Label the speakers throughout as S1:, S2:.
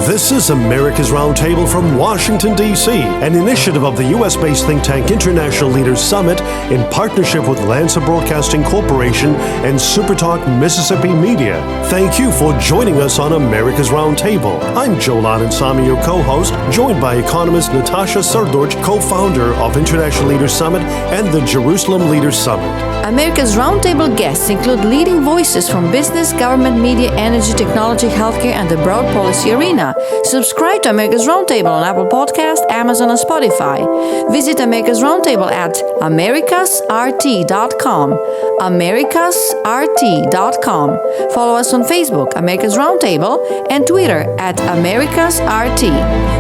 S1: This is America's Roundtable from Washington, D.C., an initiative of the U.S.-based think tank International Leaders Summit in partnership with Lancer Broadcasting Corporation and SuperTalk Mississippi Media. Thank you for joining us on America's Roundtable. I'm Joel Anand, your co-host, joined by economist Natasha Srdoc, co-founder of International Leaders Summit and the Jerusalem Leaders Summit.
S2: America's Roundtable guests include leading voices from business, government, media, energy, technology, healthcare, and the broad policy arena. Subscribe to America's Roundtable on Apple Podcasts, Amazon, and Spotify. Visit America's Roundtable at americasrt.com. americasrt.com. Follow us on Facebook, America's Roundtable, and Twitter at americasrt.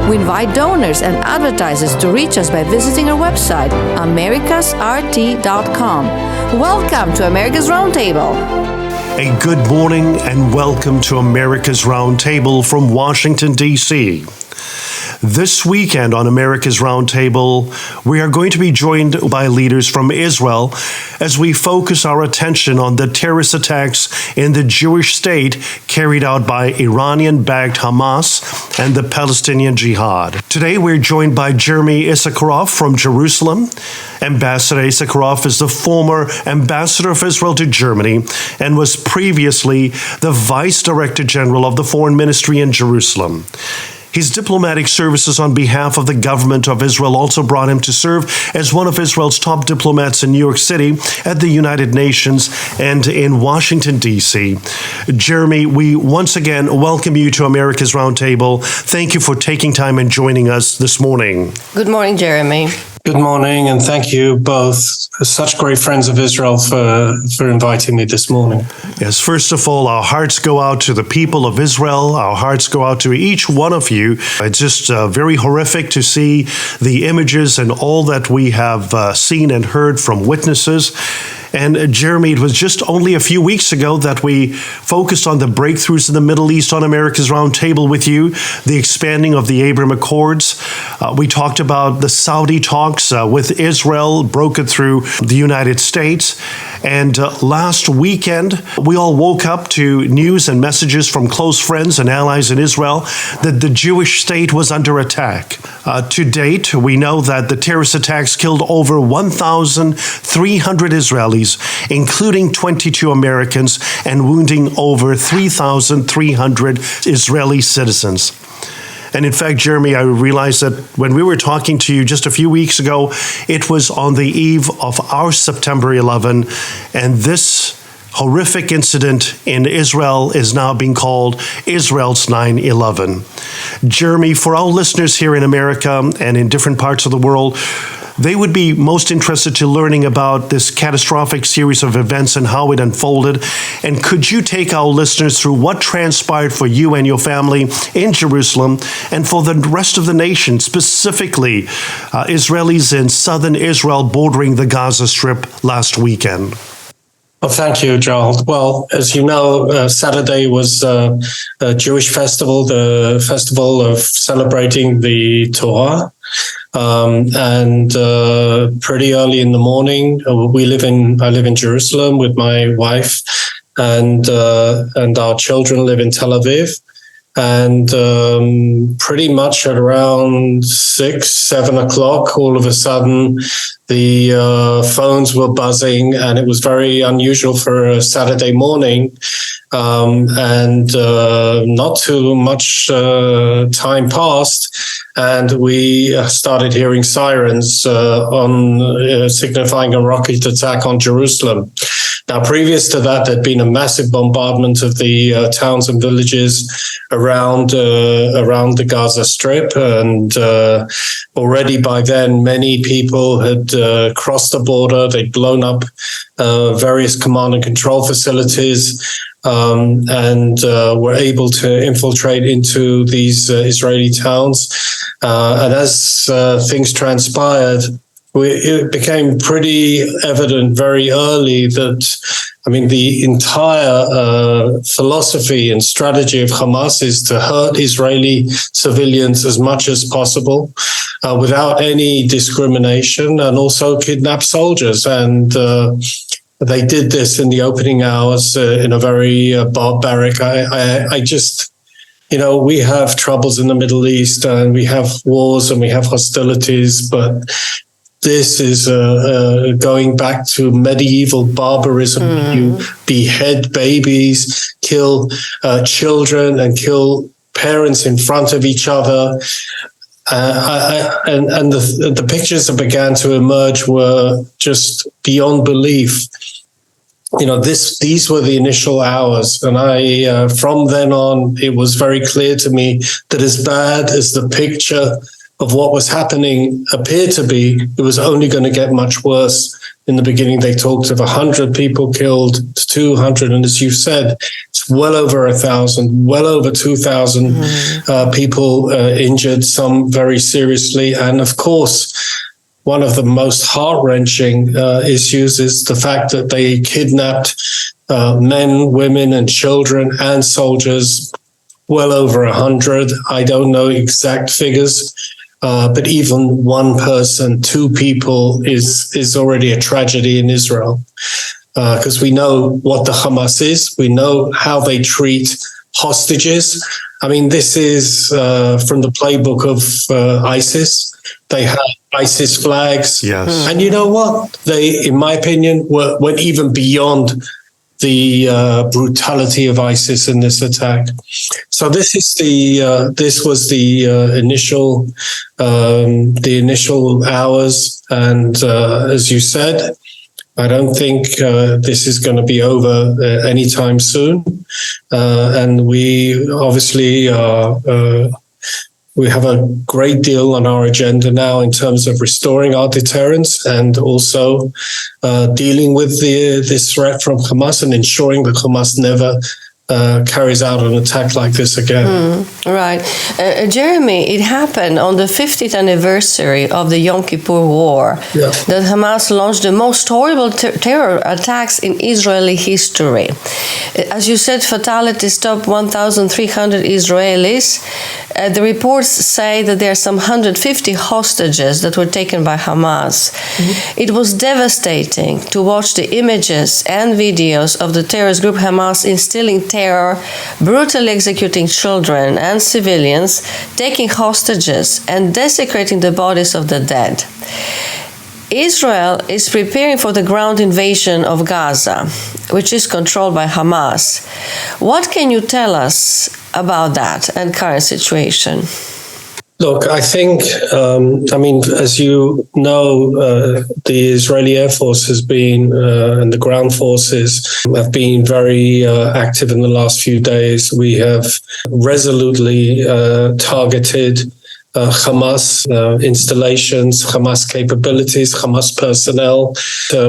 S2: We invite donors and advertisers to reach us by visiting our website, americasrt.com. Welcome to America's Roundtable.
S1: A good morning and welcome to America's Roundtable from Washington, D.C. This weekend on America's Roundtable, we are going to be joined by leaders from Israel as we focus our attention on the terrorist attacks in the Jewish state carried out by Iranian-backed Hamas and the Palestinian Jihad. Today, we're joined by Jeremy Issacharoff from Jerusalem. Ambassador Issacharoff is the former ambassador of Israel to Germany and was previously the Vice Director General of the Foreign Ministry in Jerusalem. His diplomatic services on behalf of the government of Israel also brought him to serve as one of Israel's top diplomats in New York City, at the United Nations, and in Washington, D.C. Jeremy, we once again welcome you to America's Roundtable. Thank you for taking time and joining us this morning.
S2: Good morning, Jeremy.
S3: Good morning, and thank you both, such great friends of Israel, for inviting me this morning.
S1: Yes, first of all, our hearts go out to the people of Israel. Our hearts go out to each one of you. It's just very horrific to see the images and all that we have seen and heard from witnesses. And Jeremy, it was just only a few weeks ago that we focused on the breakthroughs in the Middle East on America's Roundtable with you, the expanding of the Abraham Accords. We talked about the Saudi talks with Israel brokered through the United States. And last weekend, we all woke up to news and messages from close friends and allies in Israel that the Jewish state was under attack. To date, we know that the terrorist attacks killed over 1,300 Israelis, including 22 Americans, and wounding over 3,300 Israeli citizens. And in fact, Jeremy, I realized that when we were talking to you just a few weeks ago, it was on the eve of our September 11, and this horrific incident in Israel is now being called Israel's 9/11. Jeremy, for our listeners here in America and in different parts of the world, they would be most interested to learning about this catastrophic series of events and how it unfolded. And could you take our listeners through what transpired for you and your family in Jerusalem and for the rest of the nation, specifically Israelis in southern Israel bordering the Gaza Strip last weekend?
S3: Well, thank you, Joel. Well, as you know, Saturday was a Jewish festival, the festival of celebrating the Torah. And pretty early in the morning, I live in Jerusalem with my wife, and our children live in Tel Aviv. And pretty much at around 6, 7 o'clock, all of a sudden, the phones were buzzing, and it was very unusual for a Saturday morning. And not too much time passed, and we started hearing sirens signifying a rocket attack on Jerusalem. Now, previous to that, there'd been a massive bombardment of the towns and villages around the Gaza Strip, and already by then, many people had crossed the border. They'd blown up various command and control facilities, and were able to infiltrate into these Israeli towns. And as things transpired, it became pretty evident very early that, the entire philosophy and strategy of Hamas is to hurt Israeli civilians as much as possible, without any discrimination, and also kidnap soldiers. And they did this in the opening hours in a very barbaric. we have troubles in the Middle East and we have wars and we have hostilities, but this is going back to medieval barbarism. You behead babies, kill children, and kill parents in front of each other. And the pictures that began to emerge were just beyond belief. These were the initial hours, and I from then on, it was very clear to me that as bad as the picture of what was happening appeared to be, it was only going to get much worse. In the beginning, they talked of 100 people killed, 200, and as you said, it's well over 1,000, well over 2,000 people injured, some very seriously. And of course, one of the most heart-wrenching issues is the fact that they kidnapped men, women, and children and soldiers, well over 100. I don't know exact figures. But even one person, two people is already a tragedy in Israel, because we know what the Hamas is. We know how they treat hostages. I mean, this is from the playbook of ISIS. They have ISIS flags.
S1: Yes.
S3: And you know what? They, in my opinion, went even beyond the brutality of ISIS in this attack. So this is this was the initial hours, and as you said, I don't think this is going to be over anytime soon. And we obviously we have a great deal on our agenda now in terms of restoring our deterrence and also dealing with this threat from Hamas and ensuring that Hamas never carries out an attack like this again.
S4: Right. Jeremy, it happened on the 50th anniversary of the Yom Kippur War that Hamas launched the most horrible terror attacks in Israeli history. As you said, fatalities topped 1,300 Israelis. The reports say that there are some 150 hostages that were taken by Hamas. It was devastating to watch the images and videos of the terrorist group Hamas instilling terror, brutally executing children and civilians, taking hostages, and desecrating the bodies of the dead. Israel is preparing for the ground invasion of Gaza, which is controlled by Hamas. What can you tell us about that and current situation?
S3: Look, I think, as you know, the Israeli Air Force has been, and the ground forces have been very active in the last few days. We have resolutely targeted Hamas installations, Hamas capabilities, Hamas personnel.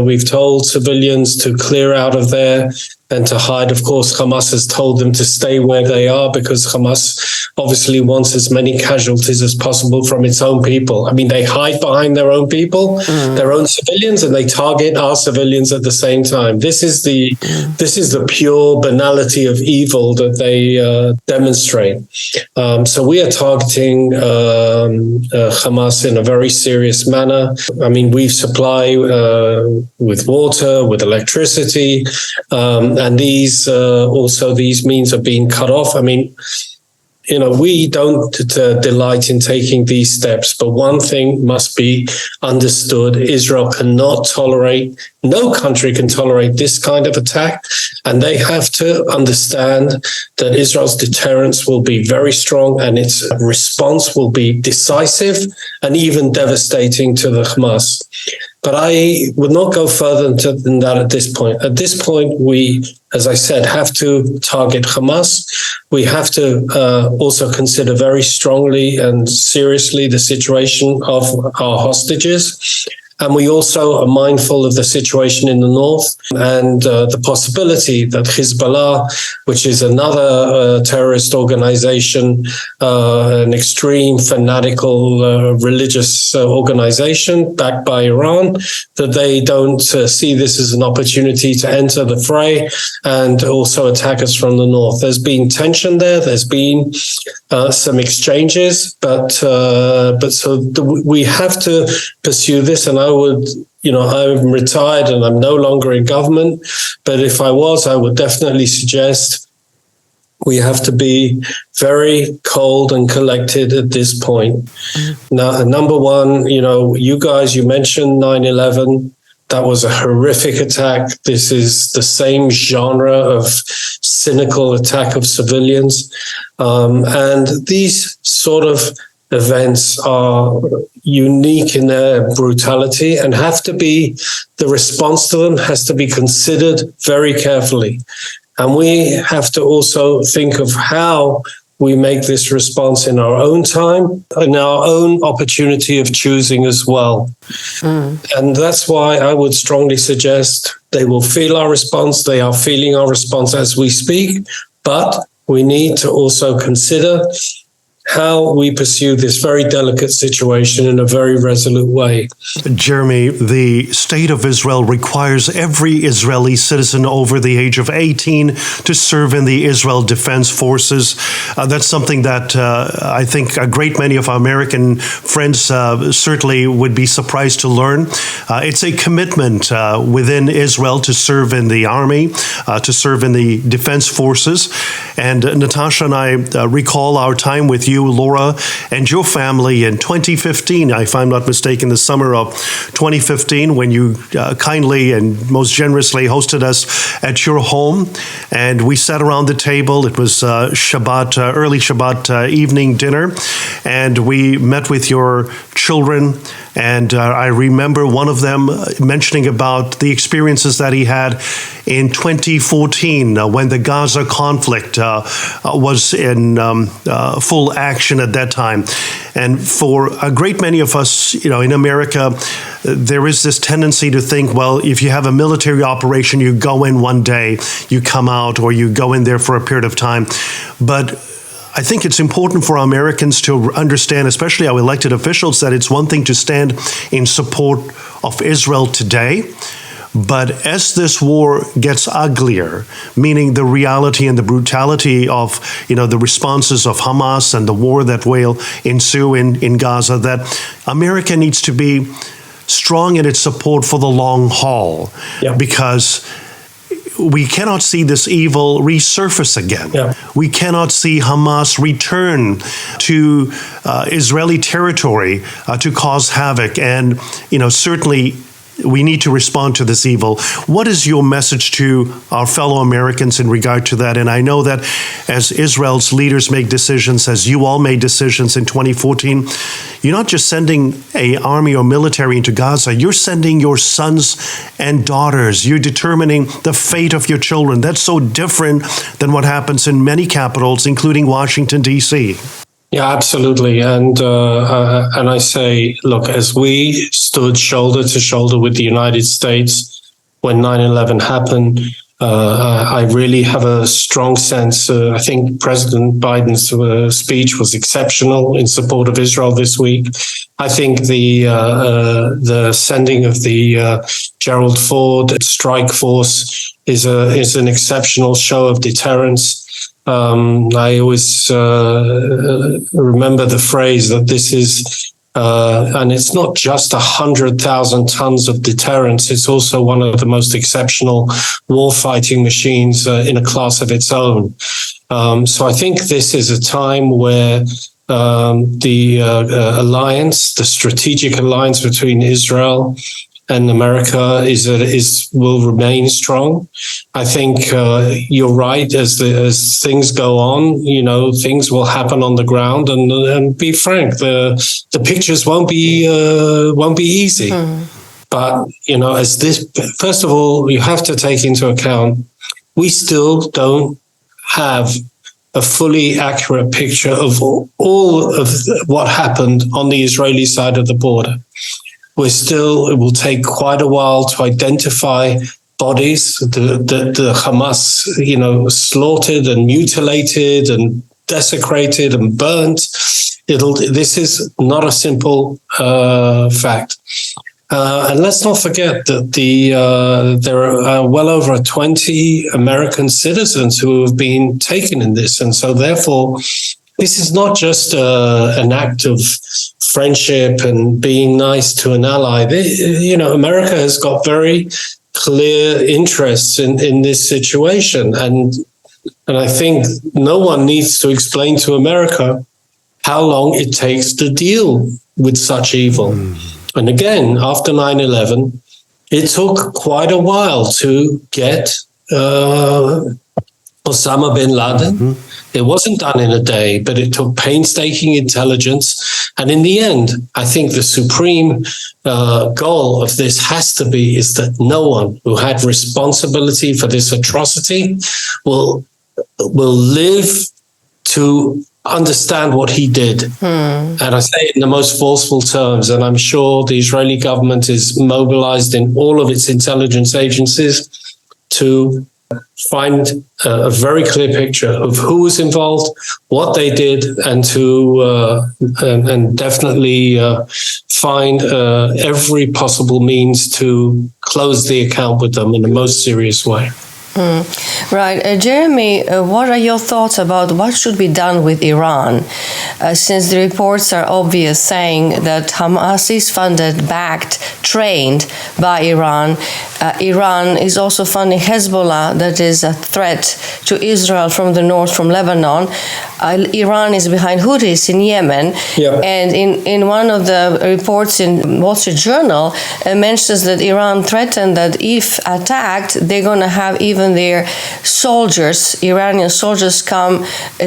S3: We've told civilians to clear out of there and to hide. Of course, Hamas has told them to stay where they are because Hamas obviously wants as many casualties as possible from its own people. I mean, they hide behind their own people, their own civilians, and they target our civilians at the same time. This is the pure banality of evil that they demonstrate. So we are targeting Hamas in a very serious manner. I mean, we've supplied with water, with electricity, and these means are being cut off. I mean, we don't delight in taking these steps, but one thing must be understood. Israel cannot tolerate, no country can tolerate this kind of attack, and they have to understand that Israel's deterrence will be very strong and its response will be decisive and even devastating to the Hamas. But I would not go further than that at this point. At this point, we, as I said, have to target Hamas. We have to also consider very strongly and seriously the situation of our hostages. And we also are mindful of the situation in the north and the possibility that Hezbollah, which is another terrorist organization, an extreme fanatical religious organization backed by Iran, that they don't see this as an opportunity to enter the fray and also attack us from the north. There's been tension there. There's been some exchanges, but we have to pursue this. And I'm retired and I'm no longer in government, but if I was, I would definitely suggest we have to be very cold and collected at this point. Now, number one, you guys, you mentioned 9/11. That was a horrific attack. This is the same genre of cynical attack of civilians. And these sort of events are unique in their brutality and the response to them has to be considered very carefully. And we have to also think of how we make this response in our own time and our own opportunity of choosing as well. And that's why I would strongly suggest they will feel our response. They are feeling our response as we speak, but we need to also consider how we pursue this very delicate situation in a very resolute way.
S1: Jeremy, the state of Israel requires every Israeli citizen over the age of 18 to serve in the Israel Defense Forces. That's something that I think a great many of our American friends certainly would be surprised to learn. It's a commitment within Israel to serve in the army, to serve in the defense forces. And Natasha and I recall our time with you, Laura, and your family in 2015, if I'm not mistaken, the summer of 2015, when you kindly and most generously hosted us at your home. And we sat around the table. It was Shabbat, early Shabbat evening dinner. And we met with your children. And I remember one of them mentioning about the experiences that he had in 2014 when the Gaza conflict was in full action at that time. And for a great many of us, in America, there is this tendency to think, well, if you have a military operation, you go in one day, you come out, or you go in there for a period of time. But I think it's important for Americans to understand, especially our elected officials, that it's one thing to stand in support of Israel today. But as this war gets uglier, meaning the reality and the brutality of, the responses of Hamas and the war that will ensue in Gaza, that America needs to be strong in its support for the long haul. Yeah. Because we cannot see this evil resurface again. Yeah. We cannot see Hamas return to Israeli territory to cause havoc. And, certainly we need to respond to this evil. What is your message to our fellow Americans in regard to that? And I know that as Israel's leaders make decisions, as you all made decisions in 2014, you're not just sending an army or military into Gaza, you're sending your sons and daughters. You're determining the fate of your children. That's so different than what happens in many capitals, including Washington, D.C.
S3: Yeah, absolutely. And I say, look, as we stood shoulder to shoulder with the United States when 9/11 happened, I really have a strong sense. I think President Biden's speech was exceptional in support of Israel this week. I think the sending of the Gerald Ford strike force is an exceptional show of deterrence. I always remember the phrase that this is, and it's not just 100,000 tons of deterrence, it's also one of the most exceptional war-fighting machines in a class of its own. So I think this is a time where the alliance, the strategic alliance between Israel and America will remain strong. I think you're right. As things go on, things will happen on the ground. And be frank, the pictures won't be easy. But first of all, you have to take into account we still don't have a fully accurate picture of all of what happened on the Israeli side of the border. It will take quite a while to identify bodies, the Hamas, slaughtered and mutilated and desecrated and burnt. This is not a simple fact. And let's not forget that there are well over 20 American citizens who have been taken in this. And so therefore, this is not just an act of friendship and being nice to an ally. America has got very clear interests in this situation. And And I think no one needs to explain to America how long it takes to deal with such evil. And again, after 9/11, it took quite a while to get Osama bin Laden. It wasn't done in a day, but it took painstaking intelligence. And in the end, I think the supreme goal of this has to be is that no one who had responsibility for this atrocity will live to understand what he did. And I say it in the most forceful terms, and I'm sure the Israeli government is mobilized in all of its intelligence agencies to find a very clear picture of who was involved, what they did, and and definitely find every possible means to close the account with them in the most serious way.
S4: Right. Jeremy, what are your thoughts about what should be done with Iran? Since the reports are obvious saying that Hamas is funded, backed, trained by Iran. Iran is also funding Hezbollah, that is a threat to Israel from the north, from Lebanon. Iran is behind Houthis in Yemen.
S3: Yeah.
S4: And in one of the reports in Wall Street Journal, mentions that Iran threatened that if attacked, they're going to have even their soldiers, Iranian soldiers, come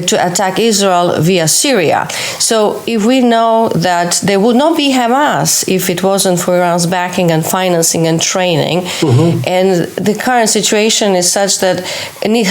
S4: to attack Israel via Syria. So if we know that there would not be Hamas if it wasn't for Iran's backing and financing and training, and the current situation is such that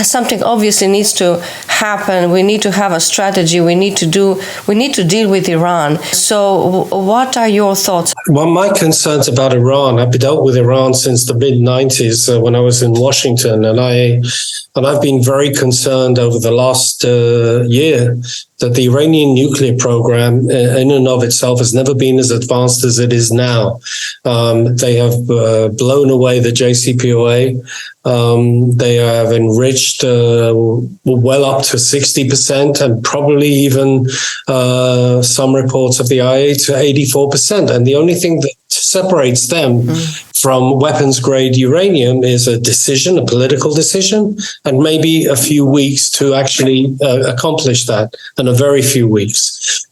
S4: something obviously needs to happen. We need to have a strategy. We need to deal with Iran. So what are your thoughts?
S3: Well, my concerns about Iran, I've dealt with Iran since the mid-90s when I was in Washington, and I've been very concerned over the last year that the Iranian nuclear program in and of itself has never been as advanced as it is now. They have blown away the JCPOA. They have enriched well up to 60% and probably even some reports of the IA to 84%. And the only thing that separates them from weapons grade uranium is a decision, a political decision, and maybe a few weeks to actually accomplish that, and a very few weeks.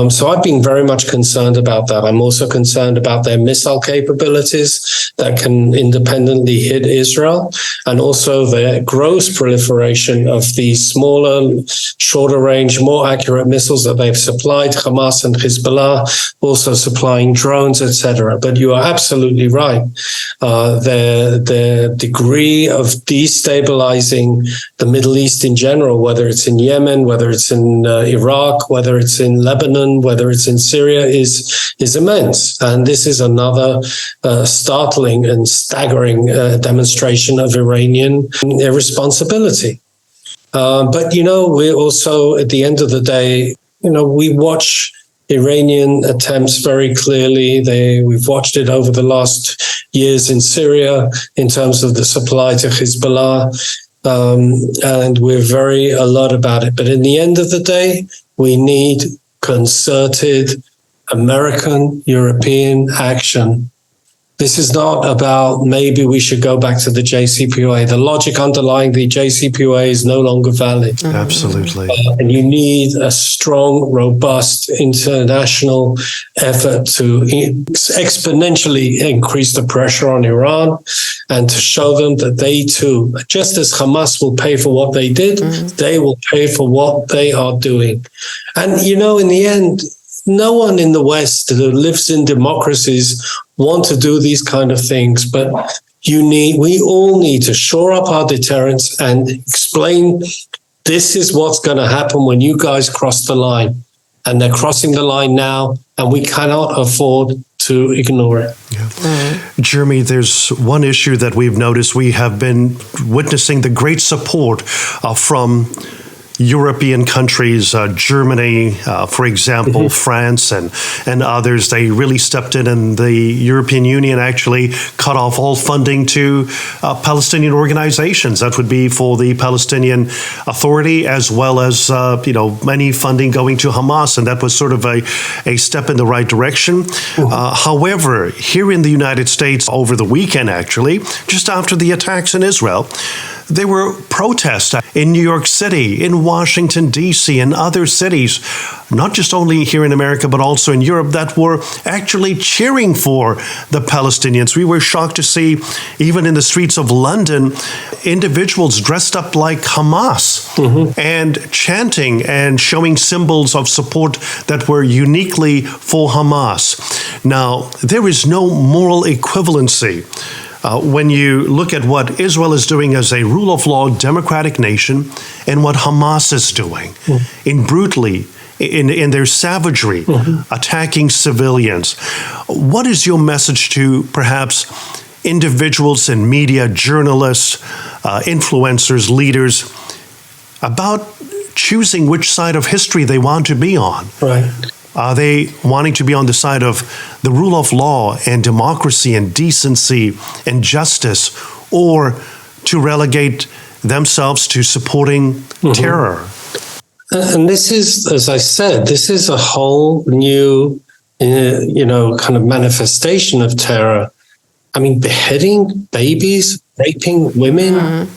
S3: So I've been very much concerned about that. I'm also concerned about their missile capabilities that can independently hit Israel, and also their gross proliferation of these smaller, shorter range, more accurate missiles that they've supplied Hamas and Hezbollah, also supplying drones, etc. But you are absolutely right. Their degree of destabilizing the Middle East in general, whether it's in Yemen, whether it's in Iraq, whether it's in Lebanon, whether it's in Syria, is immense. And this is another startling and staggering demonstration of Iranian irresponsibility. But, we're also, at the end of the day, we watch Iranian attempts very clearly. We've watched it over the last years in Syria in terms of the supply to Hezbollah. And we're very alert about it. But in the end of the day, we need concerted American, European action. This is not about maybe we should go back to the JCPOA. The logic underlying the JCPOA is no longer valid.
S1: Absolutely.
S3: And you need a strong, robust international effort to exponentially increase the pressure on Iran and to show them that they too, just as Hamas will pay for what they did, they will pay for what they are doing. And, in the end, no one in the West who lives in democracies want to do these kind of things, but we all need to shore up our deterrence and explain this is what's going to happen when you guys cross the line. And they're crossing the line now, and we cannot afford to ignore it.
S1: Yeah. Jeremy, there's one issue that we've noticed. We have been witnessing the great support from European countries, Germany, for example, France and others. They really stepped in, and the European Union actually cut off all funding to Palestinian organizations. That would be for the Palestinian Authority, as well as many funding going to Hamas, and that was sort of a step in the right direction. However, here in the United States over the weekend, actually, just after the attacks in Israel, there were protests in New York City, in Washington, D.C., and other cities, not just only here in America, but also in Europe, that were actually cheering for the Palestinians. We were shocked to see, even in the streets of London, individuals dressed up like Hamas and chanting and showing symbols of support that were uniquely for Hamas. Now, there is no moral equivalency when you look at what Israel is doing as a rule of law democratic nation and what Hamas is doing in their savagery, attacking civilians. What is your message to perhaps individuals in media, journalists, influencers, leaders, about choosing which side of history they want to be on?
S3: Right.
S1: Are they wanting to be on the side of the rule of law and democracy and decency and justice, or to relegate themselves to supporting terror?
S3: And this is, as I said, this is a whole new, kind of manifestation of terror. I mean, beheading babies, raping women,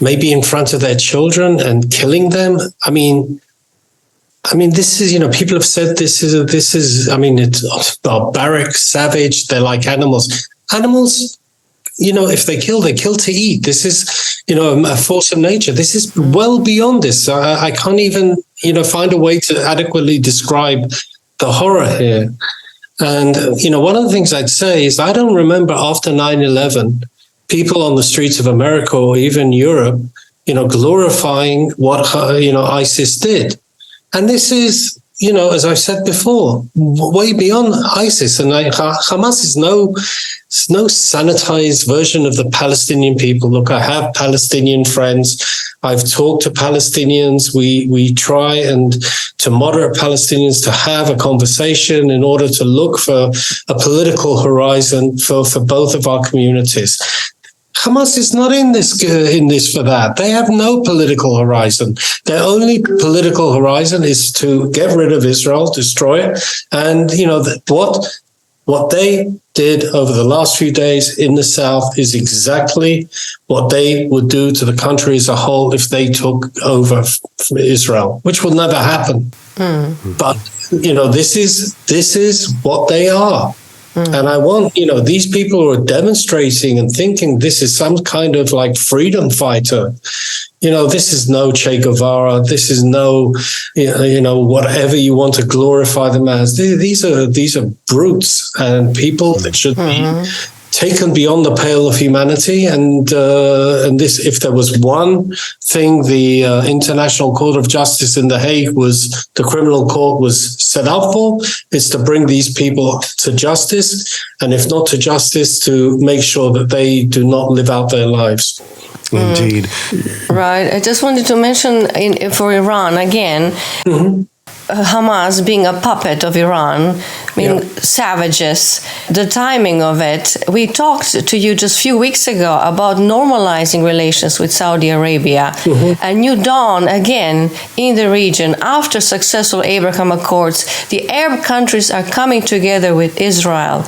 S3: maybe in front of their children and killing them. I mean, this is, people have said this is, it's barbaric, savage. They're like animals. Animals, if they kill to eat. This is, a force of nature. This is well beyond this. I can't even, find a way to adequately describe the horror here. And, one of the things I'd say is I don't remember after 9/11, people on the streets of America or even Europe, glorifying what, ISIS did. And this is, as I said before, way beyond ISIS. And Hamas is no sanitized version of the Palestinian people. Look, I have Palestinian friends. I've talked to Palestinians. We try and to moderate Palestinians to have a conversation in order to look for a political horizon for both of our communities. Hamas is not in this for that. They have no political horizon. Their only political horizon is to get rid of Israel, destroy it. And, what they did over the last few days in the South is exactly what they would do to the country as a whole if they took over Israel, which will never happen. But, this is what they are. And I want, these people who are demonstrating and thinking this is some kind of like freedom fighter. This is no Che Guevara. This is no, whatever you want to glorify them as. These are brutes and people that should be taken beyond the pale of humanity. And this, if there was one thing the International Court of Justice in The Hague the criminal court was set up for, is to bring these people to justice. And if not to justice, to make sure that they do not live out their lives.
S1: Indeed.
S4: Right. I just wanted to mention for Iran again, Hamas being a puppet of Iran, savages, the timing of it. We talked to you just a few weeks ago about normalizing relations with Saudi Arabia. A new dawn again in the region after successful Abraham Accords. The Arab countries are coming together with Israel,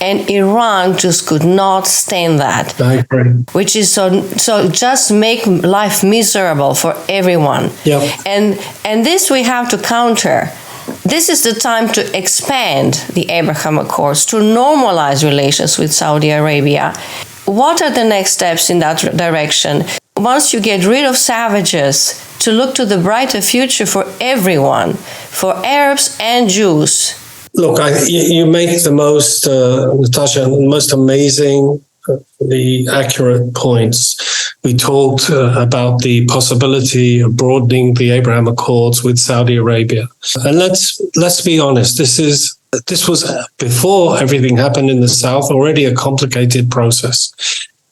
S4: and Iran just could not stand that.
S3: I agree.
S4: Which is so just make life miserable for everyone. And this we have to counter. This is the time to expand the Abraham Accords, to normalize relations with Saudi Arabia. What are the next steps in that direction? Once you get rid of savages, to look to the brighter future for everyone, for Arabs and Jews.
S3: Look, you make the most, Natasha, most amazing, the accurate points. We talked about the possibility of broadening the Abraham Accords with Saudi Arabia. And let's be honest, this was before everything happened in the South, already a complicated process.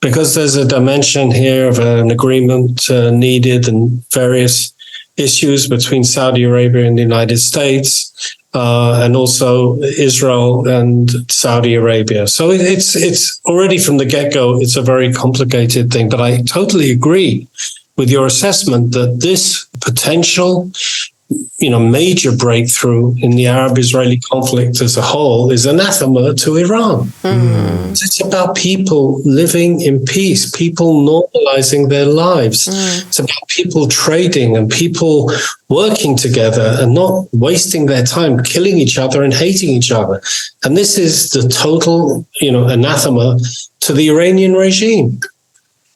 S3: Because there's a dimension here of an agreement needed and various issues between Saudi Arabia and the United States, and also Israel and Saudi Arabia. So it's already from the get-go, it's a very complicated thing. But I totally agree with your assessment that this potential major breakthrough in the Arab-Israeli conflict as a whole is anathema to Iran. It's about people living in peace, people normalizing their lives. It's about people trading and people working together and not wasting their time killing each other and hating each other. And this is the total, anathema to the Iranian regime.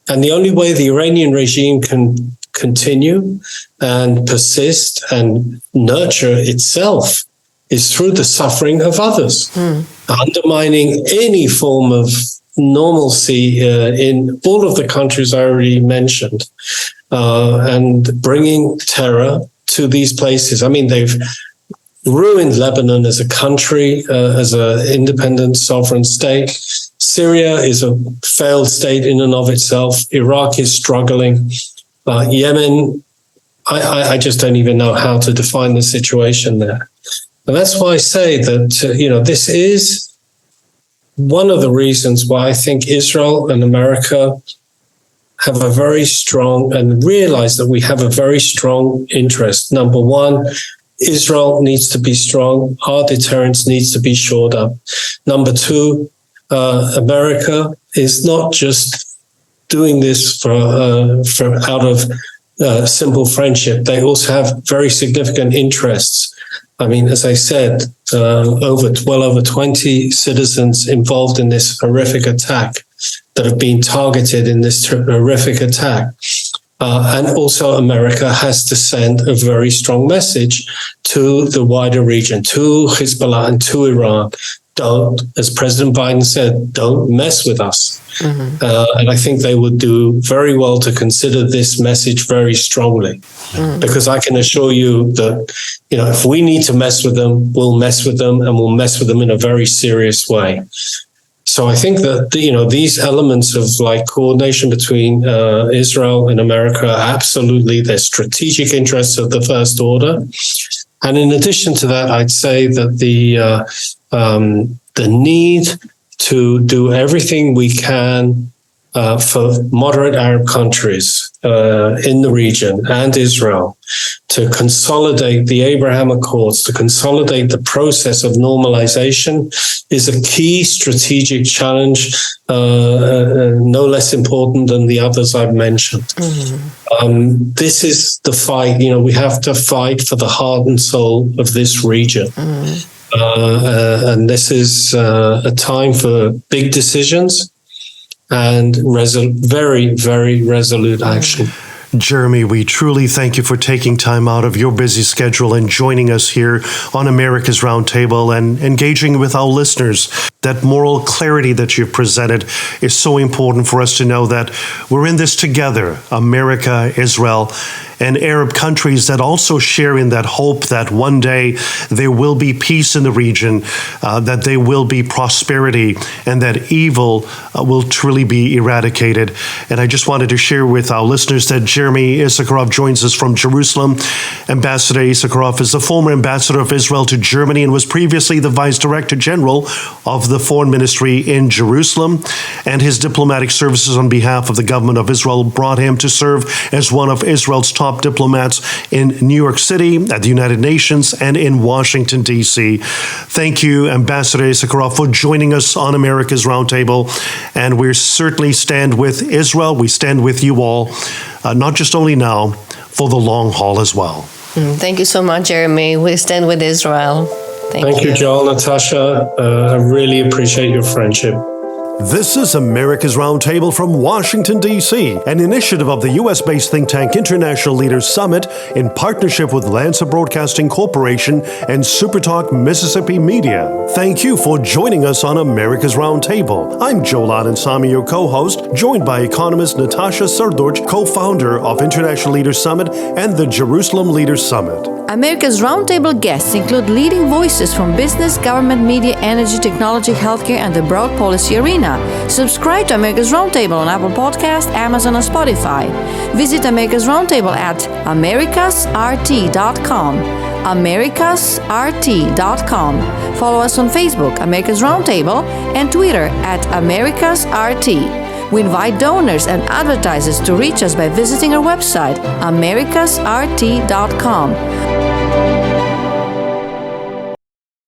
S3: And the only way the Iranian regime can continue and persist and nurture itself is through the suffering of others, undermining any form of normalcy in all of the countries I already mentioned, and bringing terror to these places. I mean, they've ruined Lebanon as a country, as an independent sovereign state. Syria is a failed state in and of itself. Iraq is struggling. Yemen, I just don't even know how to define the situation there. And that's why I say that, this is one of the reasons why I think Israel and America have a very strong, and realize that we have a very strong interest. Number one, Israel needs to be strong. Our deterrence needs to be shored up. Number two, America is not just doing this for out of simple friendship. They also have very significant interests. I mean, as I said, well over 20 citizens involved in this horrific attack that have been targeted in this horrific attack. And also America has to send a very strong message to the wider region, to Hezbollah and to Iran. Don't, as President Biden said, don't mess with us. And I think they would do very well to consider this message very strongly, because I can assure you that, if we need to mess with them, we'll mess with them, and we'll mess with them in a very serious way. So I think that, these elements of coordination between Israel and America are absolutely their strategic interests of the first order. And in addition to that, I'd say that the need to do everything we can for moderate Arab countries in the region and Israel to consolidate the Abraham Accords, to consolidate the process of normalization is a key strategic challenge, no less important than the others I've mentioned. This is the fight. We have to fight for the heart and soul of this region. And this is a time for big decisions and very, very resolute action.
S1: Jeremy, we truly thank you for taking time out of your busy schedule and joining us here on America's Roundtable and engaging with our listeners. That moral clarity that you've presented is so important for us to know that we're in this together, America, Israel, and Arab countries that also share in that hope that one day there will be peace in the region, that there will be prosperity, and that evil will truly be eradicated. And I just wanted to share with our listeners that Jeremy Issacharoff joins us from Jerusalem. Ambassador Issacharoff is the former ambassador of Israel to Germany and was previously the Vice Director General of the Foreign Ministry in Jerusalem. And his diplomatic services on behalf of the government of Israel brought him to serve as one of Israel's top diplomats in New York City, at the United Nations, and in Washington, D.C. Thank you, Ambassador Issacharoff, for joining us on America's Roundtable. And we certainly stand with Israel. We stand with you all, not just only now, for the long haul as well.
S4: Thank you so much, Jeremy. We stand with Israel. Thank you,
S3: Joel, Natasha. I really appreciate your friendship.
S1: This is America's Roundtable from Washington, D.C., an initiative of the U.S.-based think tank International Leaders Summit in partnership with Lancer Broadcasting Corporation and SuperTalk Mississippi Media. Thank you for joining us on America's Roundtable. I'm Joel Ansami, your co-host, joined by economist Natasha Srdoc, co-founder of International Leaders Summit and the Jerusalem Leaders Summit.
S2: America's Roundtable guests include leading voices from business, government, media, energy, technology, healthcare, and the broad policy arena. Subscribe to America's Roundtable on Apple Podcasts, Amazon, and Spotify. Visit America's Roundtable at americasrt.com. americasrt.com. Follow us on Facebook, America's Roundtable, and Twitter at americasrt. We invite donors and advertisers to reach us by visiting our website, americasrt.com.